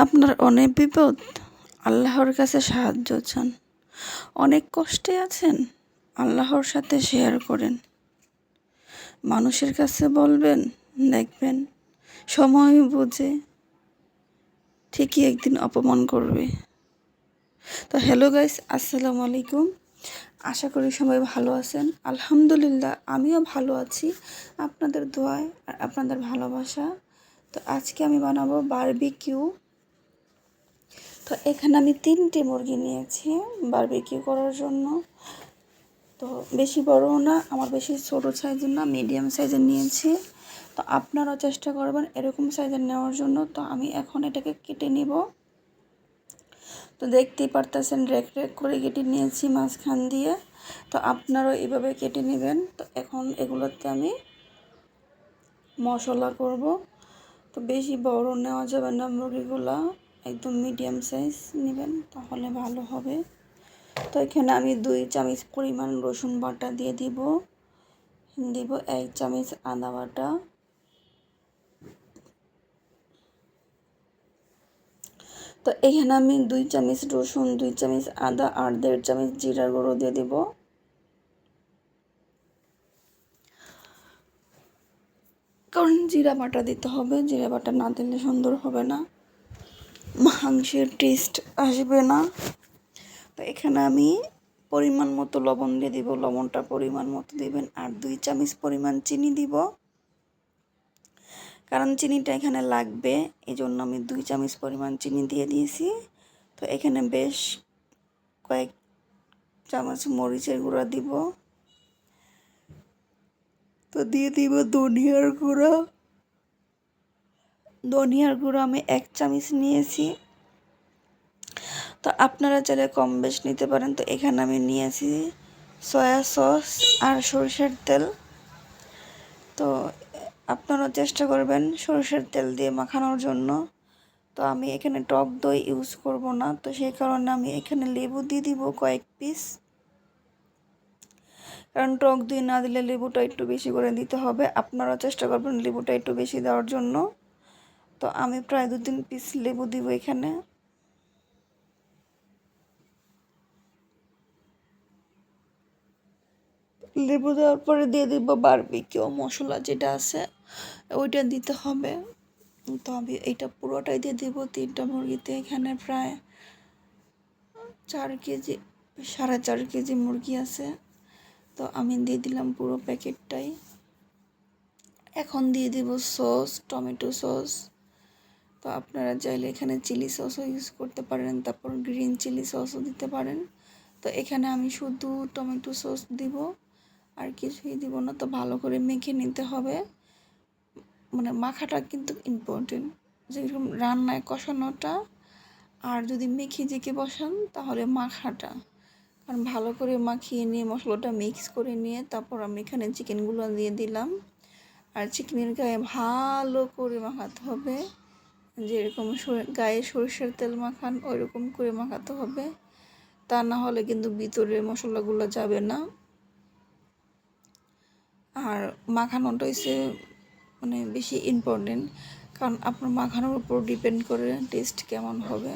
আপনার অনেক বিপদ, আল্লাহর কাছে সাহায্য চান। অনেক কষ্টে আছেন, আল্লাহর সাথে শেয়ার করেন। মানুষের কাছে বলবেন, দেখবেন সময় বুঝে ঠিকই একদিন অপমান করবে। তো হ্যালো গাইস, আসসালামু আলাইকুম। আশা করি সবাই ভালো আছেন। আলহামদুলিল্লাহ, আমিও ভালো আছি আপনাদের দোয়ায় আর আপনাদের ভালোবাসা। তো আজকে আমি বানাবো বারবিকিউ। তো এখানে আমি 3টে মুরগি নিয়েছি বারবিকিউ করার জন্য। তো বেশি বড়ও না, আমার বেশি ছোটো সাইজের না, মিডিয়াম সাইজের নিয়েছি। তো আপনারাও চেষ্টা করবেন এরকম সাইজের নেওয়ার জন্য। তো আমি এখন এটাকে কেটে নিব। তো দেখতেই পারতেছেন রেক করে কেটে নিয়েছি মাঝখান দিয়ে। তো আপনারাও এভাবে কেটে নেবেন। তো এখন এগুলোতে আমি মশলা করব। তো বেশি বড় নেওয়া যাবে না, মুরগিগুলো একদম মিডিয়াম সাইজ নেবেন, তাহলে ভালো হবে। তো এখানে আমি 2 চামচ পরিমাণ রসুন বাটা দিয়ে দিব 1 চামচ আদা বাটা, তো এখানে আমি 2 চামচ রসুন, 2 চামচ আদা আর 1.5 চামচ জিরার গুঁড়ো দিয়ে দিব। কারণ জিরা বাটা দিতে হবে, জিরা বাটা না দিলে সুন্দর হবে না, মাংসের টেস্ট আসবে না। তো এখানে আমি পরিমাণ মতো লবণ দিয়ে দিব, লবণটা পরিমাণ মতো দিবেন। আর 2 চামচ পরিমাণ চিনি দিব, কারণ চিনিটা এখানে লাগবে, এই জন্য আমি 2 চামচ পরিমাণ চিনি দিয়ে দিয়েছি। তো এখানে বেশ কয়েক চামচ মরিচের গুঁড়া দিব। তো দিয়ে দিব ধনিয়ার গুঁড়া। ধনিয়ার গুঁড়ো আমি 1 চামচ নিয়েছি। তো আপনারা চাইলে কম বেশ নিতে পারেন। তো এখানে আমি নিয়েছি সয়া সস আর সরষের তেল। তো আপনারা চেষ্টা করবেন সরষের তেল দিয়ে মাখানোর জন্য। তো আমি এখানে টক দই ইউজ করব না, তো সেই কারণে আমি এখানে লেবু দিয়ে দিব কয়েক পিস। কারণ টক দই না দিলে লেবুটা একটু বেশি করে দিতে হবে। আপনারা চেষ্টা করবেন লেবুটা একটু বেশি দেওয়ার জন্য। তো আমি প্রায় 2-3 পিস লেবু দিব এখানে। লেবু দেওয়ার পরে দিয়ে দিব বারবিকিউ মশলা যেটা আছে ওইটা দিতে হবে। তো আমি এইটা পুরোটাই দিয়ে দিব 3টা মুরগিতে। এখানে প্রায় 4 কেজি, 4.5 কেজি মুরগি আছে। তো আমি দিয়ে দিলাম পুরো প্যাকেটটাই। এখন দিয়ে দিব সস, টমেটো সস। তো আপনারা চাইলে এখানে চিলি সসও ইউজ করতে পারেন, তারপর গ্রিন চিলি সসও দিতে পারেন। তো এখানে আমি শুধু টমেটো সস দিব, আর কিছুই দিব না। তো ভালো করে মেখে নিতে হবে, মানে মাখাটা কিন্তু ইম্পর্টেন্ট, যেরকম রান্নায় কষানোটা আর যদি মেখে জেকে বসান তাহলে মাখাটা। কারণ ভালো করে মাখিয়ে নিয়ে মশলাটা মিক্স করে নিয়ে তারপর আমি এখানে চিকেনগুলো দিয়ে দিলাম। আর চিকেনের গায়ে ভালো করে মাখাতে হবে, যেরকম গায়ে সরষের তেল মাখান ওই রকম করে মাখাতে হবে, তা না হলে কিন্তু ভিতরে মশলাগুলো যাবে না। আর মাখানোটা হচ্ছে মানে বেশি ইম্পর্টেন্ট, কারণ আপনার মাখানোর উপর ডিপেন্ড করে টেস্ট কেমন হবে।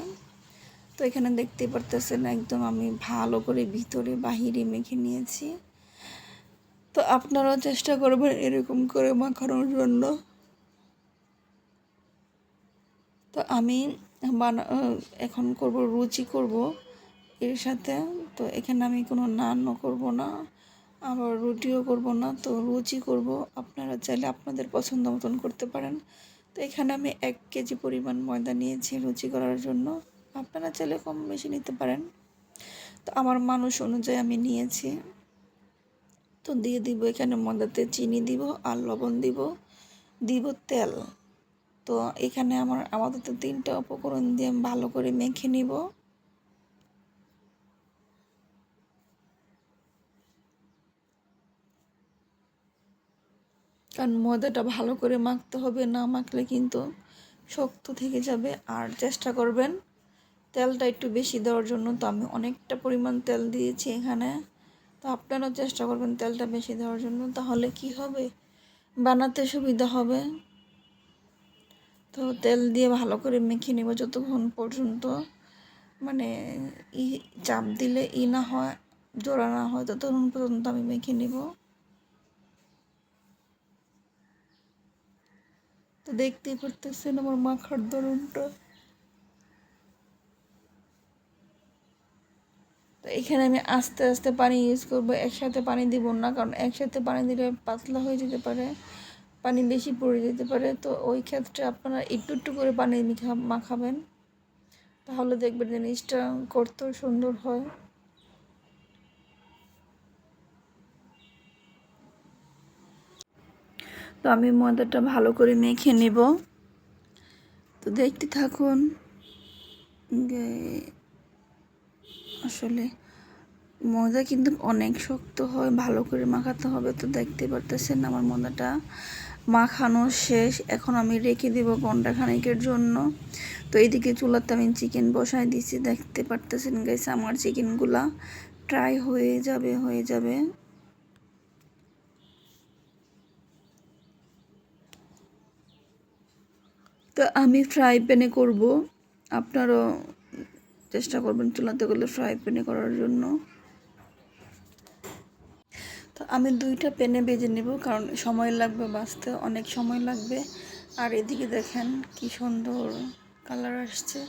তো এখানে দেখতে পারতেছেন একদম আমি ভালো করে ভিতরে বাহিরে মেখে নিয়েছি। তো আপনারাও চেষ্টা করবেন এরকম করে মাখানোর জন্য। তো আমি এখন করব রুচি করব এর সাথে। তো এখানে আমি কোনো নানও করব না, আবার রুটিও করব না, তো রুচি করব। আপনারা চাইলে আপনাদের পছন্দ মতন করতে পারেন। তো এখানে আমি 1 কেজি পরিমাণ ময়দা নিয়েছি রুচি করার জন্য, আপনারা চাইলে কম বেশি নিতে পারেন। তো আমার মানুষ অনুযায়ী আমি নিয়েছি। তো দিয়ে দিব এখানে ময়দাতে চিনি দিব আর লবণ দিব তেল। তো এখানে আমার আপাতত 3টা উপকরণ দিয়ে ভালো করে মেখে নিব। কারণ ময়দাটা ভালো করে মাখতে হবে, না মাখলে কিন্তু শক্ত থেকে যাবে। আর চেষ্টা করবেন তেলটা একটু বেশি দেওয়ার জন্য। তো আমি অনেকটা পরিমাণ তেল দিয়েছি এখানে। তো আপনারাও চেষ্টা করবেন তেলটা বেশি দেওয়ার জন্য, তাহলে কি হবে, বানাতে সুবিধা হবে। তো তেল দিয়ে ভালো করে মেখে নেব যতক্ষণ পর্যন্ত মানে ই চাপ দিলে না হয়, জোড়া না হয়, ততক্ষণ পর্যন্ত আমি মেখে নেব। তো দেখতেই পারতেছেন আমার মাখার ধরনটা। তো এখানে আমি আস্তে আস্তে পানি ইউজ করব, একসাথে পানি দিব না, কারণ একসাথে পানি দিলে পাতলা হয়ে যেতে পারে, পানি বেশি পড়ে যেতে পারে। তো ওই ক্ষেত্রে আপনারা একটু একটু করে পানি মাখাবেন, তাহলে দেখবেন জিনিসটা করতেও সুন্দর হয়। তো আমি ময়দাটা ভালো করে মেখে নেব। তো দেখতে থাকুন। আসলে ময়দা কিন্তু অনেক শক্ত হয়, ভালো করে মাখাতে হবে। তো দেখতে পারতেছেন আমার ময়দাটা মাখানো শেষ। এখন আমি রেখে দেব ঘন্টা খানেকের জন্য। তো এইদিকে চুলাতে আমি চিকেন বসাই দিছি, দেখতে পারতেছেন গাইস আমার চিকেনগুলা ট্রাই হয়ে যাবে। তো আমি ফ্রাই প্যানে করব, আপনারাও চেষ্টা করবেন চুলাতে করলে ফ্রাই প্যানে করার জন্য। তো আমি 2টা প্যানে ভেজে নেব, কারণ সময় লাগবে ভাজতে, অনেক সময় লাগবে। আর এদিকে দেখেন কি সুন্দর কালার আসছে।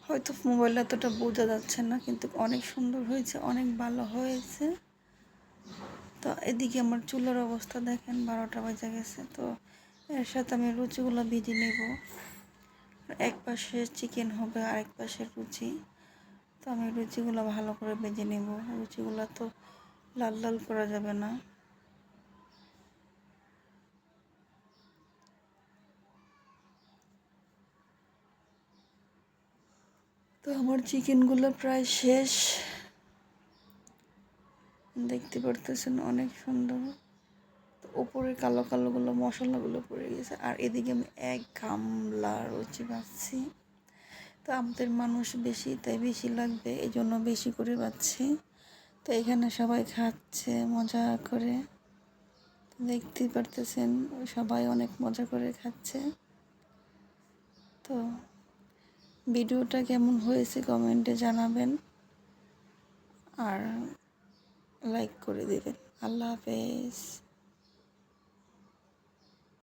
হয়তো মোবাইলে এতটা বোঝা যাচ্ছে না, কিন্তু অনেক সুন্দর হয়েছে, অনেক ভালো হয়েছে। তো এদিকে আমার চুলার অবস্থা দেখেন, 12টা বাজে গেছে। তো এর সাথে আমি লুচিগুলো ভেজে নেব। এক পাশে চিকেন হবে আর এক পাশে লুচি। তো আমি লুচিগুলো ভালো করে ভেজে নেব। লুচিগুলো তো লাল লাল করা যাবে না। তো আমার চিকেনগুলো প্রায় শেষ, দেখতে পারতেছেন অনেক সুন্দর। তো উপরে কালো কালোগুলো মশলাগুলো পড়ে গেছে। আর এদিকে আমি এক গামলা লুচি ভাজছি। তো আমাদের মানুষ বেশি, তাই বেশি লাগবে, এই জন্য বেশি করে ভাজছি। তো এখানে সবাই খাচ্ছে মজা করে, দেখতেই পারতেছেন সবাই অনেক মজা করে খাচ্ছে। তো ভিডিওটা কেমন হয়েছে কমেন্টে জানাবেন, আর লাইক করে দেবেন। আল্লাহ হাফেজ।